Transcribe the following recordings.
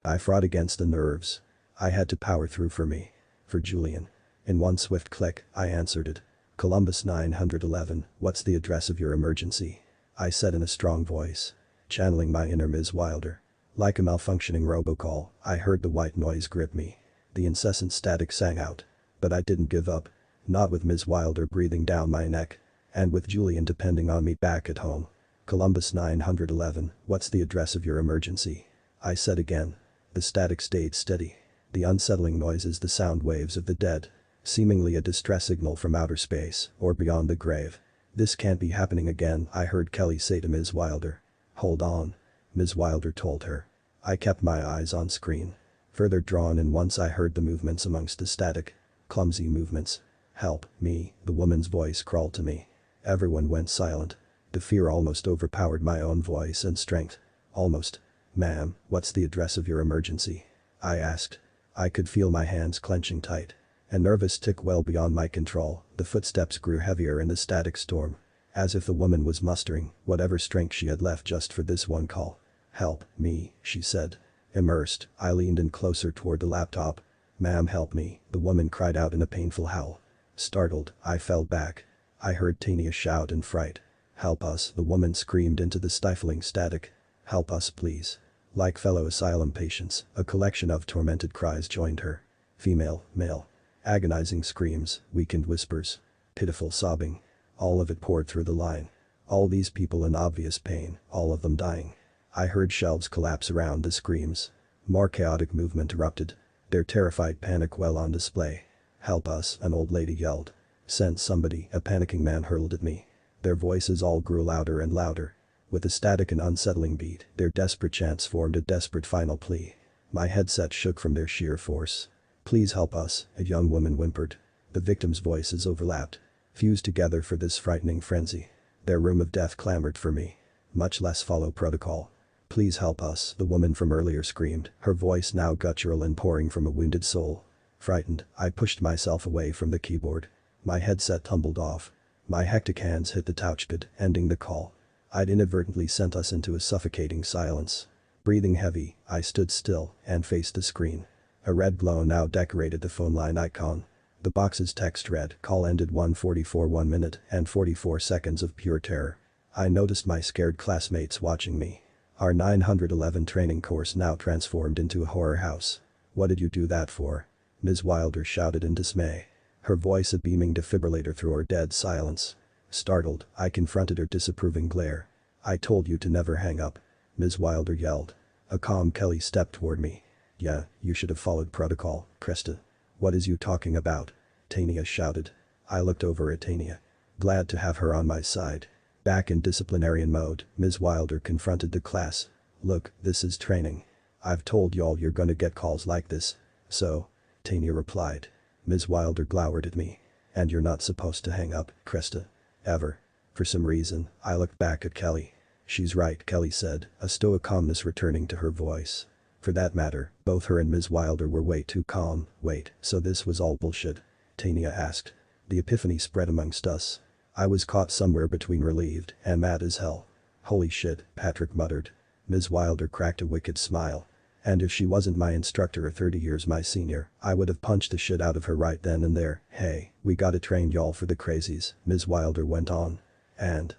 I fought against the nerves. I had to power through for me. For Julian. In one swift click, I answered it. Columbus 911, what's the address of your emergency? I said in a strong voice. Channeling my inner Ms. Wilder. Like a malfunctioning robocall, I heard the white noise grip me. The incessant static sang out. But I didn't give up. Not with Ms. Wilder breathing down my neck. And with Julian depending on me back at home. Columbus 911, what's the address of your emergency? I said again. The static stayed steady. The unsettling noises, the sound waves of the dead. Seemingly a distress signal from outer space or beyond the grave. This can't be happening again, I heard Kelly say to Ms. Wilder. Hold on. Ms. Wilder told her. I kept my eyes on screen. Further drawn in once I heard the movements amongst the static. Clumsy movements. Help me, the woman's voice crawled to me. Everyone went silent. The fear almost overpowered my own voice and strength. Almost. Ma'am, what's the address of your emergency? I asked. I could feel my hands clenching tight. A nervous tick well beyond my control, the footsteps grew heavier in the static storm. As if the woman was mustering whatever strength she had left just for this one call. Help me, she said. Immersed, I leaned in closer toward the laptop. Ma'am, help me, the woman cried out in a painful howl. Startled, I fell back. I heard Tania shout in fright. Help us, the woman screamed into the stifling static. Help us please. Like fellow asylum patients, a collection of tormented cries joined her. Female, male. Agonizing screams, weakened whispers. Pitiful sobbing. All of it poured through the line. All these people in obvious pain, all of them dying. I heard shelves collapse around the screams. More chaotic movement erupted. Their terrified panic well on display. Help us, an old lady yelled. Send somebody, a panicking man hurled at me. Their voices all grew louder and louder. With a static and unsettling beat, their desperate chants formed a desperate final plea. My headset shook from their sheer force. Please help us, a young woman whimpered. The victims' voices overlapped. Fused together for this frightening frenzy. Their room of death clamored for me. Much less follow protocol. Please help us, the woman from earlier screamed, her voice now guttural and pouring from a wounded soul. Frightened, I pushed myself away from the keyboard. My headset tumbled off. My hectic hands hit the touchpad, ending the call. I'd inadvertently sent us into a suffocating silence. Breathing heavy, I stood still and faced the screen. A red glow now decorated the phone line icon. The box's text read, call ended 1:44 1 minute and 44 seconds of pure terror. I noticed my scared classmates watching me. Our 911 training course now transformed into a horror house. What did you do that for? Ms. Wilder shouted in dismay. Her voice a beaming defibrillator through our dead silence. Startled, I confronted her disapproving glare. I told you to never hang up. Ms. Wilder yelled. A calm Kelly stepped toward me. Yeah, you should have followed protocol, Krista. What is you talking about? Tania shouted. I looked over at Tania. Glad to have her on my side. Back in disciplinarian mode, Ms. Wilder confronted the class. Look, this is training. I've told y'all you're gonna get calls like this. So? Tania replied. Ms. Wilder glowered at me. And you're not supposed to hang up, Krista. Ever. For some reason, I looked back at Kelly. She's right, Kelly said, a stoic calmness returning to her voice. For that matter, both her and Ms. Wilder were way too calm. Wait, so this was all bullshit? Tania asked. The epiphany spread amongst us. I was caught somewhere between relieved and mad as hell. Holy shit, Patrick muttered. Ms. Wilder cracked a wicked smile. And if she wasn't my instructor or 30 years my senior, I would have punched the shit out of her right then and there. Hey, we gotta train y'all for the crazies, Ms. Wilder went on. And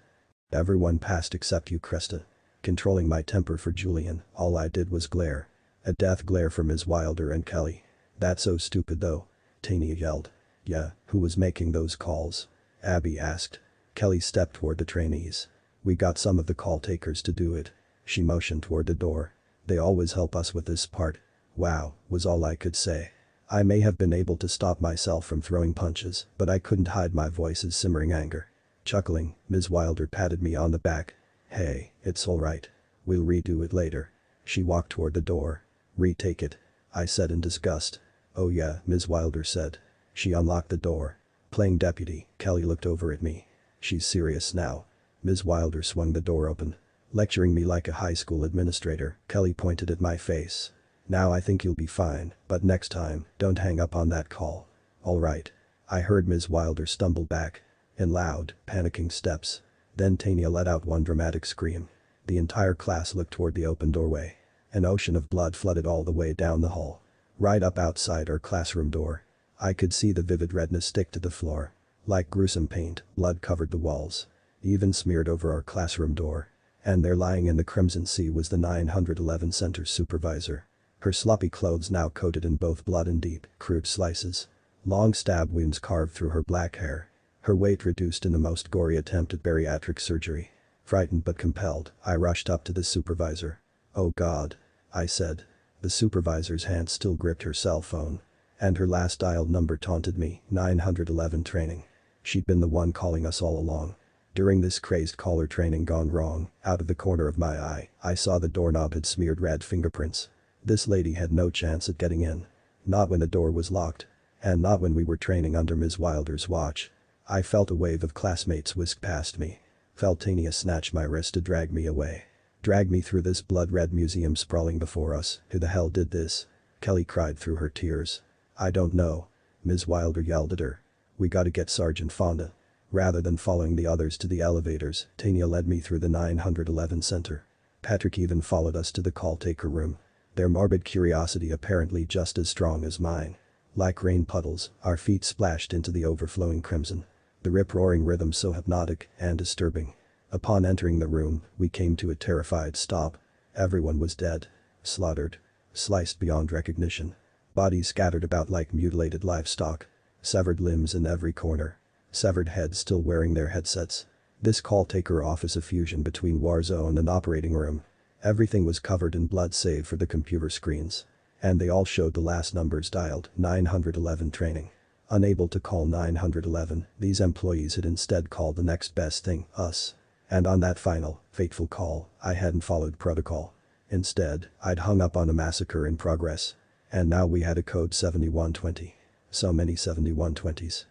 everyone passed except you, Krista. Controlling my temper for Julian, all I did was glare. A death glare for Ms. Wilder and Kelly. That's so stupid though. Tania yelled. Yeah, who was making those calls? Abby asked. Kelly stepped toward the trainees. We got some of the call takers to do it. She motioned toward the door. They always help us with this part. Wow, was all I could say. I may have been able to stop myself from throwing punches, but I couldn't hide my voice's simmering anger. Chuckling, Ms. Wilder patted me on the back. Hey, it's alright. We'll redo it later. She walked toward the door. Retake it. I said in disgust. Oh yeah, Ms. Wilder said. She unlocked the door. Playing deputy, Kelly looked over at me. She's serious now. Ms. Wilder swung the door open. Lecturing me like a high school administrator, Kelly pointed at my face. Now I think you'll be fine, but next time, don't hang up on that call. Alright. I heard Ms. Wilder stumble back. In loud, panicking steps. Then Tania let out one dramatic scream. The entire class looked toward the open doorway. An ocean of blood flooded all the way down the hall. Right up outside our classroom door. I could see the vivid redness stick to the floor. Like gruesome paint, blood covered the walls. Even smeared over our classroom door. And there lying in the crimson sea was the 911 Center supervisor. Her sloppy clothes now coated in both blood and deep, crude slices. Long stab wounds carved through her black hair. Her weight reduced in the most gory attempt at bariatric surgery. Frightened but compelled, I rushed up to the supervisor. "Oh God," I said. The supervisor's hand still gripped her cell phone. And her last dialed number taunted me, 911 training. She'd been the one calling us all along. During this crazed caller training gone wrong, out of the corner of my eye, I saw the doorknob had smeared red fingerprints. This lady had no chance at getting in. Not when the door was locked. And not when we were training under Ms. Wilder's watch. I felt a wave of classmates whisk past me. Felt Tania snatch my wrist to drag me away. Drag me through this blood-red museum sprawling before us. Who the hell did this? Kelly cried through her tears. "I don't know." Ms. Wilder yelled at her. "We gotta get Sergeant Fonda." Rather than following the others to the elevators, Tania led me through the 911 Center. Patrick even followed us to the call-taker room. Their morbid curiosity apparently just as strong as mine. Like rain puddles, our feet splashed into the overflowing crimson. The rip-roaring rhythm so hypnotic and disturbing. Upon entering the room, we came to a terrified stop. Everyone was dead. Slaughtered. Sliced beyond recognition. Bodies scattered about like mutilated livestock. Severed limbs in every corner. Severed heads still wearing their headsets. This call-taker office a fusion between war zone and operating room. Everything was covered in blood save for the computer screens. And they all showed the last numbers dialed, 911 training. Unable to call 911, these employees had instead called the next best thing, us. And on that final, fateful call, I hadn't followed protocol. Instead, I'd hung up on a massacre in progress. And now we had a code 7120. So many 7120s.